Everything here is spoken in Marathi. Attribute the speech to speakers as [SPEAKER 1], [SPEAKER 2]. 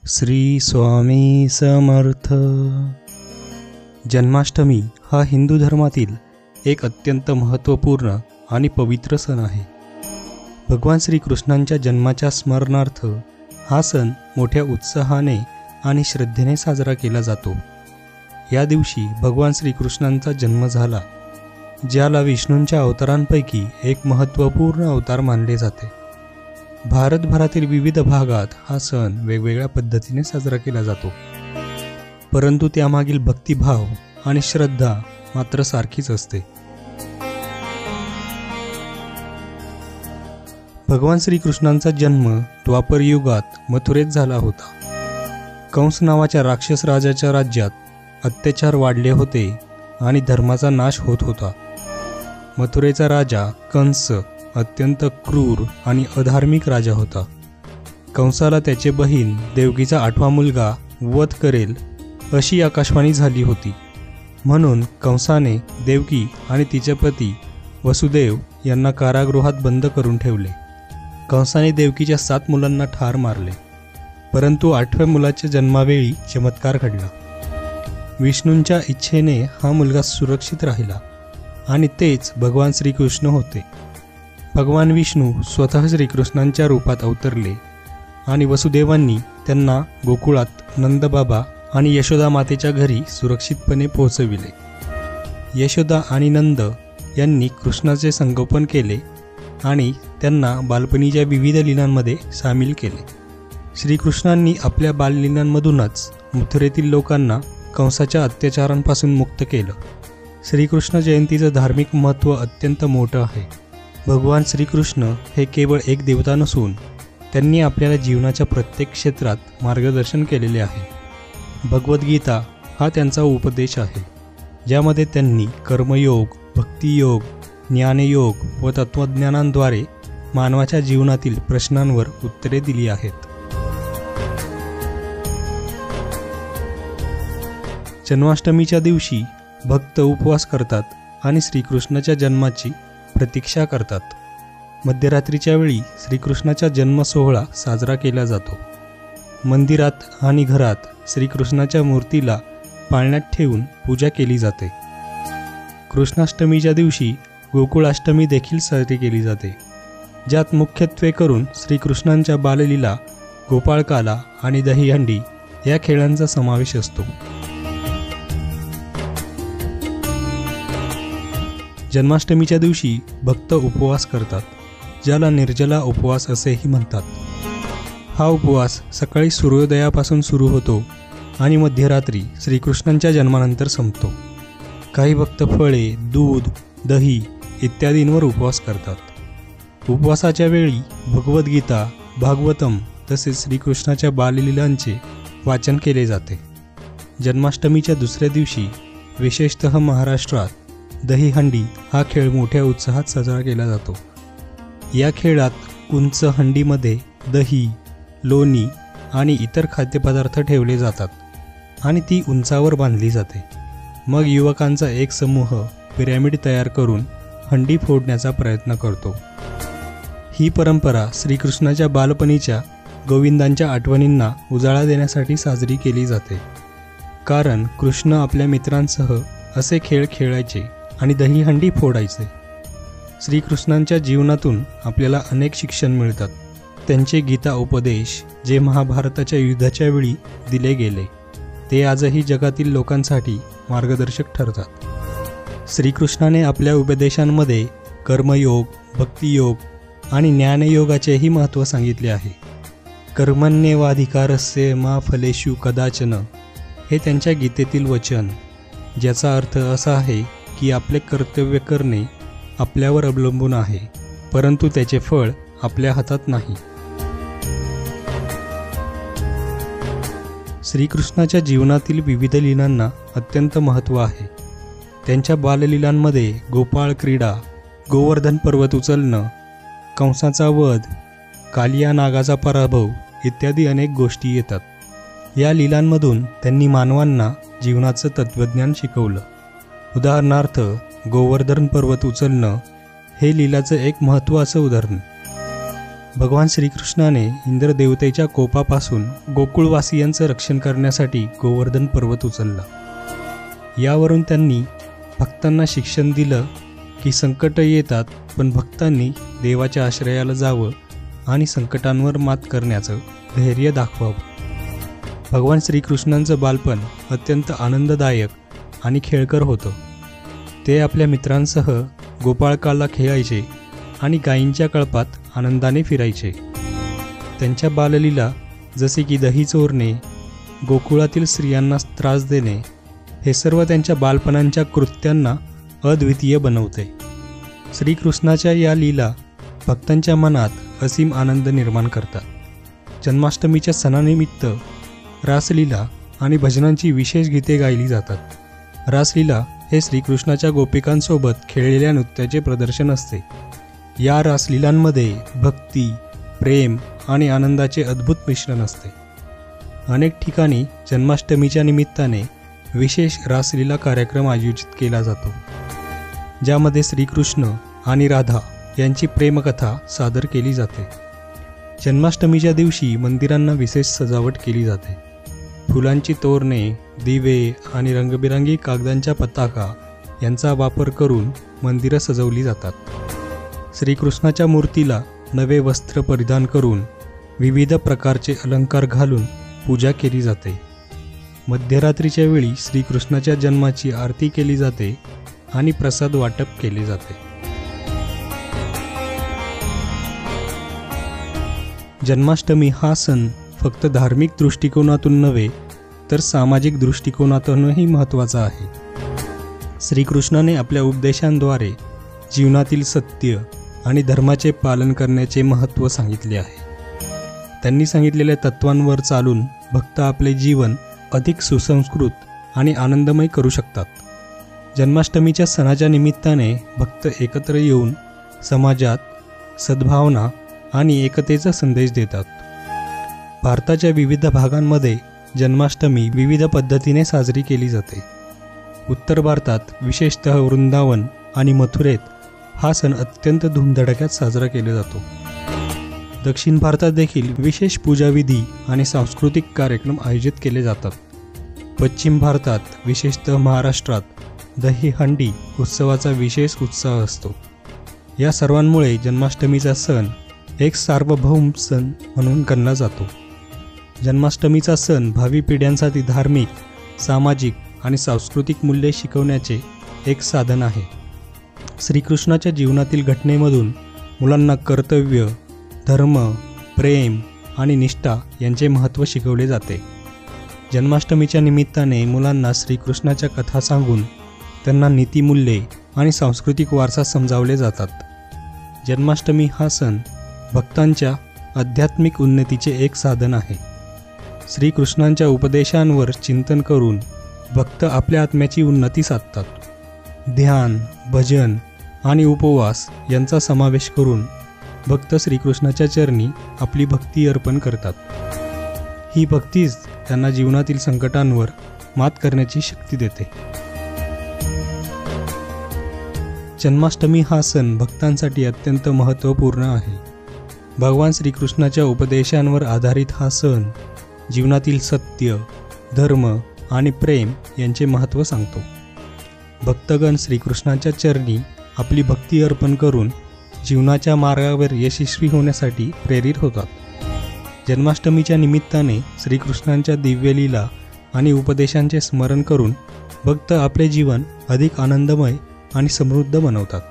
[SPEAKER 1] श्री स्वामी समर्थ। जन्माष्टमी हा हिंदू धर्मातील एक अत्यंत महत्त्वपूर्ण आणि पवित्र सण आहे। भगवान श्रीकृष्णांच्या जन्माच्या स्मरणार्थ हा सण मोठ्या उत्साहाने आणि श्रद्धेने साजरा केला जातो। या दिवशी भगवान श्रीकृष्णांचा जन्म झाला, ज्याला विष्णूंच्या अवतारांपैकी एक महत्त्वपूर्ण अवतार मानले जाते। भारतभरातील विविध भागात हा सण वेगवेगळ्या पद्धतीने साजरा केला जातो, परंतु त्यामागील भक्तिभाव आणि श्रद्धा मात्र सारखीच असते। भगवान श्रीकृष्णांचा जन्म द्वापर युगात मथुरेत झाला होता। कंस नावाच्या राक्षस राजाच्या राज्यात अत्याचार वाढले होते आणि धर्माचा नाश होत होता। मथुरेचा राजा कंस अत्यंत क्रूर आणि अधार्मिक राजा होता। कंसाला त्याचे बहीण देवकीचा 8वा मुलगा वध करेल अशी आकाशवाणी झाली होती, म्हणून कंसाने देवकी आणि तिचे पती वसुदेव यांना कारागृहात बंद करून ठेवले। कंसाने देवकीच्या 7 मुलांना ठार मारले, परंतु 8व्या मुलाच्या जन्मावेळी चमत्कार घडला। विष्णूंच्या इच्छेने हा मुलगा सुरक्षित राहिला आणि तेच भगवान श्रीकृष्ण होते। भगवान विष्णू स्वतः श्रीकृष्णांच्या रूपात अवतरले आणि वसुदेवांनी त्यांना गोकुळात नंदबाबा आणि यशोदा मातेच्या घरी सुरक्षितपणे पोहोचविले। यशोदा आणि नंद यांनी कृष्णाचे संगोपन केले आणि त्यांना बालपणीच्या विविध लीलांमध्ये सामील केले। श्रीकृष्णांनी आपल्या बाललीलांमधूनच मथुरेतील लोकांना कंसाच्या अत्याचारांपासून मुक्त केलं। श्रीकृष्ण जयंतीचं धार्मिक महत्त्व अत्यंत मोठं आहे। भगवान श्रीकृष्ण हे केवळ एक देवता नसून त्यांनी आपल्याला जीवनाच्या प्रत्येक क्षेत्रात मार्गदर्शन केलेले आहे। भगवद्गीता हा त्यांचा उपदेश आहे, ज्यामध्ये त्यांनी कर्मयोग, भक्तियोग, ज्ञानयोग व तत्त्वज्ञानांद्वारे मानवाच्या जीवनातील प्रश्नांवर उत्तरे दिली आहेत। जन्माष्टमीच्या दिवशी भक्त उपवास करतात आणि श्रीकृष्णाच्या जन्माची प्रतीक्षा करतात। मध्यरात्रीच्या वेळी श्रीकृष्णाचा जन्म सोहळा साजरा केला जातो। मंदिरात आणि घरात श्रीकृष्णाच्या मूर्तीला पाळण्यात ठेवून पूजा केली जाते। कृष्णाष्टमीच्या दिवशी गोकुळाष्टमी देखील साजरी केली जाते, ज्यात मुख्यत्वे करून श्रीकृष्णांच्या बाललीला, गोपाळकाला आणि दहीहंडी या खेळांचा समावेश असतो। जन्माष्टमीच्या दिवशी भक्त उपवास करतात, ज्याला निर्जला उपवास असेही म्हणतात। हा उपवास सकाळी सूर्योदयापासून सुरू होतो आणि मध्यरात्री श्रीकृष्णांच्या जन्मानंतर संपतो। काही भक्त फळे, दूध, दही इत्यादींवर उपवास करतात। उपवासाच्या वेळी भगवद्गीता, भागवतम तसेच श्रीकृष्णाच्या बाललीलांचे वाचन केले जाते। जन्माष्टमीच्या दुसऱ्या दिवशी विशेषतः महाराष्ट्रात दहीहंडी हा खेळ मोठ्या उत्साहात साजरा केला जातो। या खेळात उंच हंडीमध्ये दही, लोणी आणि इतर खाद्यपदार्थ ठेवले जातात आणि ती उंचावर बांधली जाते। मग युवकांचा एक समूह पिरॅमिड तयार करून हंडी फोडण्याचा प्रयत्न करतो। ही परंपरा श्रीकृष्णाच्या बालपणीच्या गोविंदांच्या आठवणींना उजाळा देण्यासाठी साजरी केली जाते, कारण कृष्ण आपल्या मित्रांसह असे खेळ खेळायचे आणि दहीहंडी फोडायचे। श्रीकृष्णांच्या जीवनातून आपल्याला अनेक शिक्षण मिळतात। त्यांचे गीता उपदेश, जे महाभारताच्या युद्धाच्या वेळी दिले गेले, ते आजही जगातील लोकांसाठी मार्गदर्शक ठरतात। श्रीकृष्णाने आपल्या उपदेशांमध्ये कर्मयोग, भक्तियोग आणि ज्ञानयोगाचेही महत्त्व सांगितले आहे। कर्मण्येवाधिकारस्य मा फलेषु कदाचन हे त्यांच्या गीतेतील वचन, ज्याचा अर्थ असा आहे की आपले कर्तव्य करणे आपल्यावर अवलंबून आहे, परंतु त्याचे फळ आपल्या हातात नाही। श्रीकृष्णाच्या जीवनातील विविध लीलांना अत्यंत महत्त्व आहे। त्यांच्या बाललीलांमध्ये गोपाळ क्रीडा, गोवर्धन पर्वत उचलणं, कंसाचा वध, कालिया नागाचा पराभव इत्यादी अनेक गोष्टी येतात। या लीलांमधून त्यांनी मानवांना जीवनाचं तत्त्वज्ञान शिकवलं। उदाहरणार्थ, गोवर्धन पर्वत उचलणं हे लीलाचं एक महत्त्वाचं उदाहरण। भगवान श्रीकृष्णाने इंद्रदेवतेच्या कोपापासून गोकुळवासियांचं रक्षण करण्यासाठी गोवर्धन पर्वत उचलला. यावरून त्यांनी भक्तांना शिक्षण दिलं की संकट येतात पण भक्तांनी देवाच्या आश्रयाला जावं आणि संकटांवर मात करण्याचं धैर्य दाखवावं. भगवान श्रीकृष्णांचं बालपण अत्यंत आनंददायक आणि खेळकर होतं. ते आपल्या मित्रांसह गोपाळकाला खेळायचे आणि गायींच्या कळपात आनंदाने फिरायचे. त्यांच्या बाललीला जसे की दही चोरणे, गोकुळातील स्त्रियांना त्रास देणे हे सर्व त्यांच्या बालपणाच्या कृत्यांना अद्वितीय बनवते. श्रीकृष्णाच्या या लीला भक्तांच्या मनात असीम आनंद निर्माण करतात. जन्माष्टमीच्या सणानिमित्त रासलीला आणि भजनांची विशेष गीते गायली जातात. रासलीला हे श्रीकृष्णाच्या गोपिकांसोबत खेळलेल्या नृत्याचे प्रदर्शन असते. या रासलीलांमध्ये भक्ती, प्रेम आणि आनंदाचे अद्भुत मिश्रण असते. अनेक ठिकाणी जन्माष्टमीच्या निमित्ताने विशेष रासलीला कार्यक्रम आयोजित केला जातो, ज्यामध्ये श्रीकृष्ण आणि राधा यांची प्रेमकथा सादर केली जाते. जन्माष्टमीच्या दिवशी मंदिरांना विशेष सजावट केली जाते. फुलांची तोरणे, दिवे आणि रंगबिरंगी कागदांच्या पताका यांचा वापर करून मंदिरं सजवली जातात. श्रीकृष्णाच्या मूर्तीला नवे वस्त्र परिधान करून विविध प्रकारचे अलंकार घालून पूजा केली जाते. मध्यरात्रीच्या वेळी श्रीकृष्णाच्या जन्माची आरती केली जाते आणि प्रसाद वाटप केले जाते. जन्माष्टमी हा सण फक्त धार्मिक दृष्टिकोनातून नव्हे तर सामाजिक दृष्टिकोनातूनही महत्त्वाचा आहे. श्रीकृष्णाने आपल्या उपदेशांद्वारे जीवनातील सत्य आणि धर्माचे पालन करण्याचे महत्त्व सांगितले आहे. त्यांनी सांगितलेल्या तत्वांवर चालून भक्त आपले जीवन अधिक सुसंस्कृत आणि आनंदमय करू शकतात. जन्माष्टमीच्या सणाच्या निमित्ताने भक्त एकत्र येऊन समाजात सद्भावना आणि एकतेचा संदेश देतात. भारताच्या विविध भागांमध्ये जन्माष्टमी विविध पद्धतीने साजरी केली जाते. उत्तर भारतात विशेषतः वृंदावन आणि मथुरेत हा सण अत्यंत धूमधडाक्यात साजरा केला जातो. दक्षिण भारतात देखील विशेष पूजाविधी आणि सांस्कृतिक कार्यक्रम आयोजित केले जातात. पश्चिम भारतात विशेषतः महाराष्ट्रात दहीहंडी उत्सवाचा विशेष उत्साह असतो. या सर्वांमुळे जन्माष्टमीचा सण एक सार्वभौम सण म्हणून गणला जातो. जन्माष्टमीचा सण भावी पिढ्यांसाठी धार्मिक, सामाजिक आणि सांस्कृतिक मूल्ये शिकवण्याचे एक साधन आहे. श्रीकृष्णाच्या जीवनातील घटनेमधून मुलांना कर्तव्य, धर्म, प्रेम आणि निष्ठा यांचे महत्त्व शिकवले जाते. जन्माष्टमीच्या निमित्ताने मुलांना श्रीकृष्णाच्या कथा सांगून त्यांना नीतिमूल्ये आणि सांस्कृतिक वारसा समजावले जातात. जन्माष्टमी हा सण भक्तांच्या आध्यात्मिक उन्नतीचे एक साधन आहे. श्रीकृष्णांच्या उपदेशांवर चिंतन करून भक्त आपल्या आत्म्याची उन्नती साधतात. ध्यान, भजन आणि उपवास यांचा समावेश करून भक्त श्रीकृष्णाच्या चरणी आपली भक्ती अर्पण करतात. ही भक्तीच त्यांना जीवनातील संकटांवर मात करण्याची शक्ती देते. जन्माष्टमी हा सण भक्तांसाठी अत्यंत महत्त्वपूर्ण आहे. भगवान श्रीकृष्णाच्या उपदेशांवर आधारित हा सण जीवनातील सत्य, धर्म आणि प्रेम यांचे महत्त्व सांगतो. भक्तगण श्रीकृष्णाच्या चरणी आपली भक्ती अर्पण करून जीवनाच्या मार्गावर यशस्वी होण्यासाठी प्रेरित होतात. जन्माष्टमीच्या निमित्ताने श्रीकृष्णांच्या दिव्यलीला आणि उपदेशांचे स्मरण करून भक्त आपले जीवन अधिक आनंदमय आणि समृद्ध बनवतात.